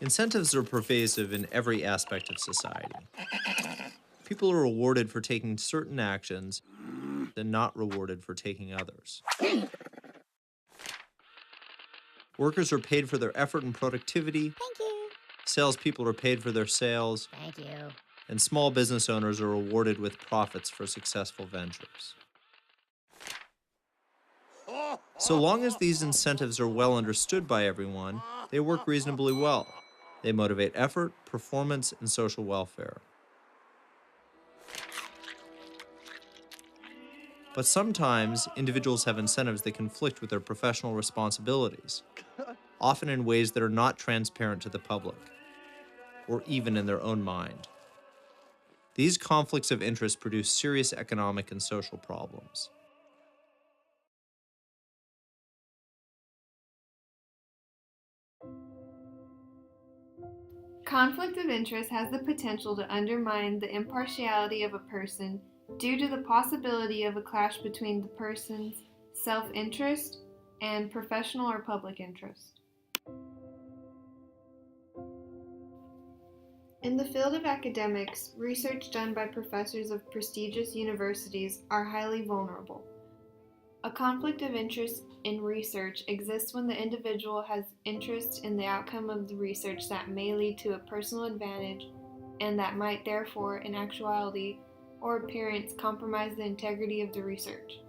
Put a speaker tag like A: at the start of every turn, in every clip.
A: Incentives are pervasive in every aspect of society. People are rewarded for taking certain actions and not rewarded for taking others. Workers are paid for their effort and productivity.
B: Thank you.
A: Salespeople are paid for their sales.
B: Thank you.
A: And small business owners are rewarded with profits for successful ventures. So long as these incentives are well understood by everyone, they work reasonably well. They motivate effort, performance, and social welfare. But sometimes, individuals have incentives that conflict with their professional responsibilities, often in ways that are not transparent to the public, or even in their own mind. These conflicts of interest produce serious economic and social problems.
C: Conflict of interest has the potential to undermine the impartiality of a person due to the possibility of a clash between the person's self-interest and professional or public interest. In the field of academics, research done by professors of prestigious universities are highly vulnerable. A conflict of interest in research exists when the individual has interest in the outcome of the research that may lead to a personal advantage and that might therefore, in actuality or appearance, compromise the integrity of the research.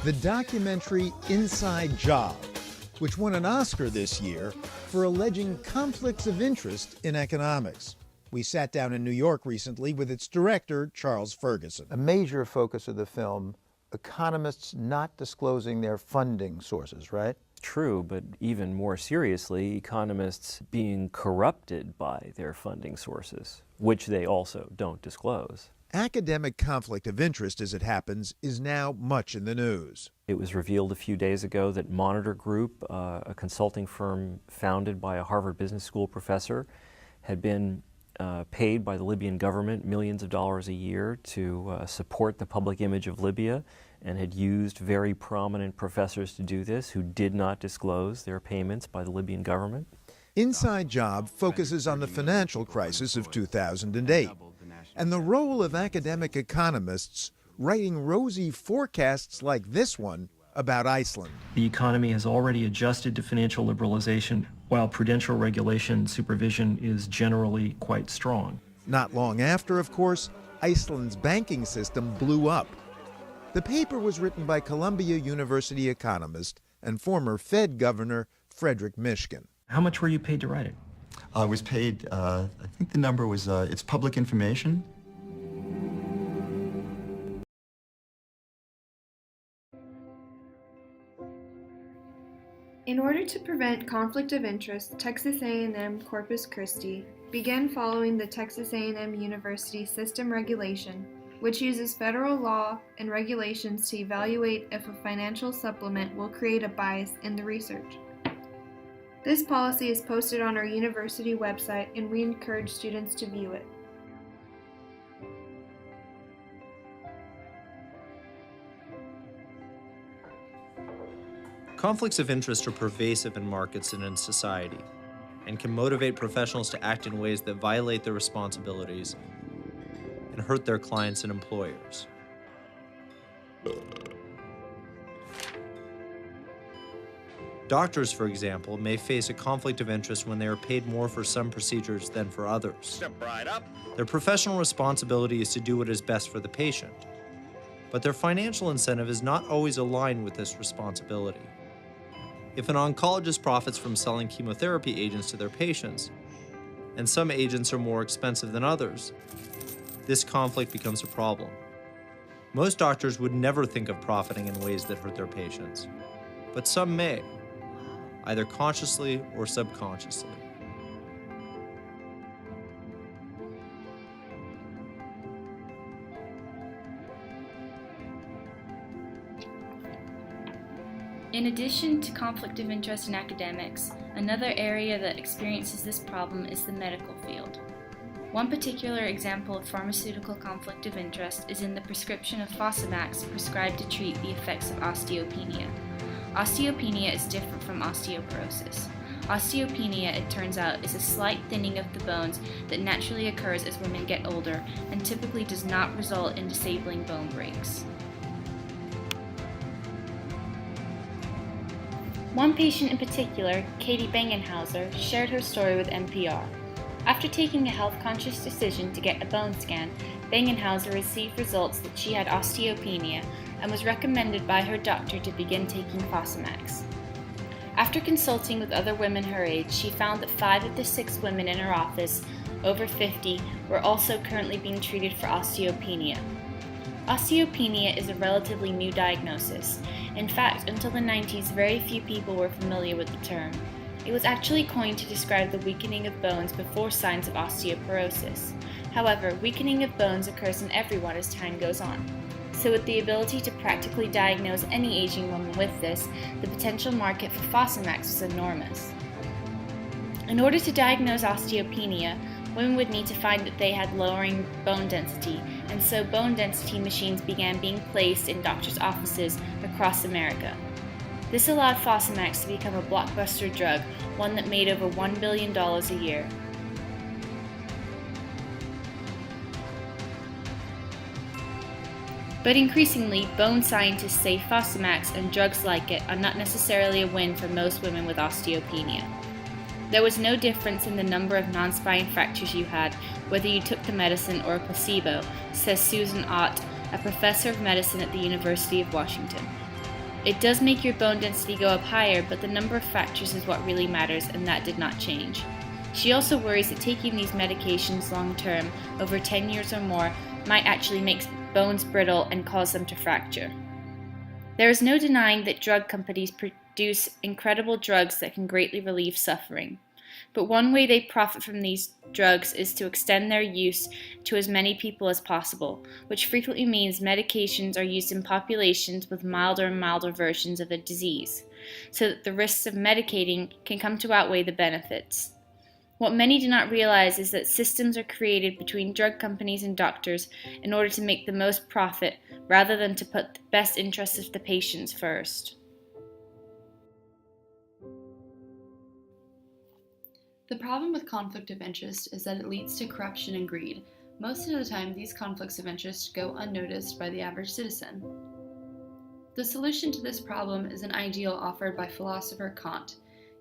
D: The documentary Inside Job, which won an Oscar this year for alleging conflicts of interest in economics. We sat down in New York recently with its director, Charles Ferguson. A major focus of the film, economists not disclosing their funding sources, right?
E: True, but even more seriously, economists being corrupted by their funding sources, which they also don't disclose.
D: Academic conflict of interest, as it happens, is now much in the news.
E: It was revealed a few days ago that Monitor Group, a consulting firm founded by a Harvard Business School professor, had been paid by the Libyan government millions of dollars a year to support the public image of Libya, and had used very prominent professors to do this who did not disclose their payments by the Libyan government.
D: Inside Job focuses on the financial crisis of 2008 and the role of academic economists writing rosy forecasts like this one about Iceland.
F: The economy has already adjusted to financial liberalization, while prudential regulation and supervision is generally quite strong.
D: Not long after, of course, Iceland's banking system blew up. The paper was written by Columbia University economist and former Fed Governor Frederick Mishkin.
F: How much were you paid to write it?
G: I was paid, I think the number was, it's public information.
C: In order to prevent conflict of interest, Texas A&M Corpus Christi began following the Texas A&M University System Regulation, which uses federal law and regulations to evaluate if a financial supplement will create a bias in the research. This policy is posted on our university website, and we encourage students to view it.
A: Conflicts of interest are pervasive in markets and in society, and can motivate professionals to act in ways that violate their responsibilities and hurt their clients and employers. Doctors, for example, may face a conflict of interest when they are paid more for some procedures than for others.
H: Step right up.
A: Their professional responsibility is to do what is best for the patient, but their financial incentive is not always aligned with this responsibility. If an oncologist profits from selling chemotherapy agents to their patients, and some agents are more expensive than others, this conflict becomes a problem. Most doctors would never think of profiting in ways that hurt their patients, but some may, either consciously or subconsciously.
I: In addition to conflict of interest in academics, another area that experiences this problem is the medical field. One particular example of pharmaceutical conflict of interest is in the prescription of Fosamax prescribed to treat the effects of osteopenia. Osteopenia is different from osteoporosis. Osteopenia, it turns out, is a slight thinning of the bones that naturally occurs as women get older and typically does not result in disabling bone breaks. One patient in particular, Katie Bangenhauser, shared her story with NPR. After taking a health-conscious decision to get a bone scan, Bangenhauser received results that she had osteopenia and was recommended by her doctor to begin taking Fosamax. After consulting with other women her age, she found that 5 of the 6 women in her office, over 50, were also currently being treated for osteopenia. Osteopenia is a relatively new diagnosis. In fact, until the 90s, very few people were familiar with the term. It was actually coined to describe the weakening of bones before signs of osteoporosis. However, weakening of bones occurs in everyone as time goes on. So with the ability to practically diagnose any aging woman with this, the potential market for Fosamax was enormous. In order to diagnose osteopenia, women would need to find that they had lowering bone density, and so bone density machines began being placed in doctors' offices across America. This allowed Fosamax to become a blockbuster drug, one that made over $1 billion a year. But increasingly, bone scientists say Fosamax and drugs like it are not necessarily a win for most women with osteopenia. There was no difference in the number of non-spine fractures you had, whether you took the medicine or a placebo, says Susan Ott, a professor of medicine at the University of Washington. It does make your bone density go up higher, but the number of fractures is what really matters, and that did not change. She also worries that taking these medications long-term, over 10 years or more, might actually make bones brittle and cause them to fracture. There is no denying that drug companies produce incredible drugs that can greatly relieve suffering. But one way they profit from these drugs is to extend their use to as many people as possible, which frequently means medications are used in populations with milder and milder versions of the disease, so that the risks of medicating can come to outweigh the benefits. What many do not realize is that systems are created between drug companies and doctors in order to make the most profit rather than to put the best interests of the patients first.
B: The problem with conflict of interest is that it leads to corruption and greed. Most of the time, these conflicts of interest go unnoticed by the average citizen. The solution to this problem is an ideal offered by philosopher Kant.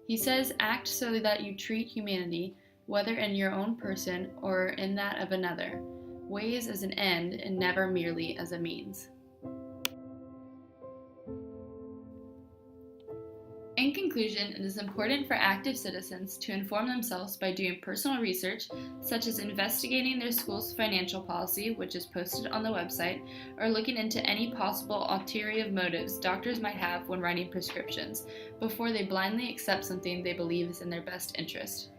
B: He says, act so that you treat humanity, whether in your own person or in that of another, ways as an end and never merely as a means. In conclusion, it is important for active citizens to inform themselves by doing personal research, such as investigating their school's financial policy, which is posted on the website, or looking into any possible ulterior motives doctors might have when writing prescriptions, before they blindly accept something they believe is in their best interest.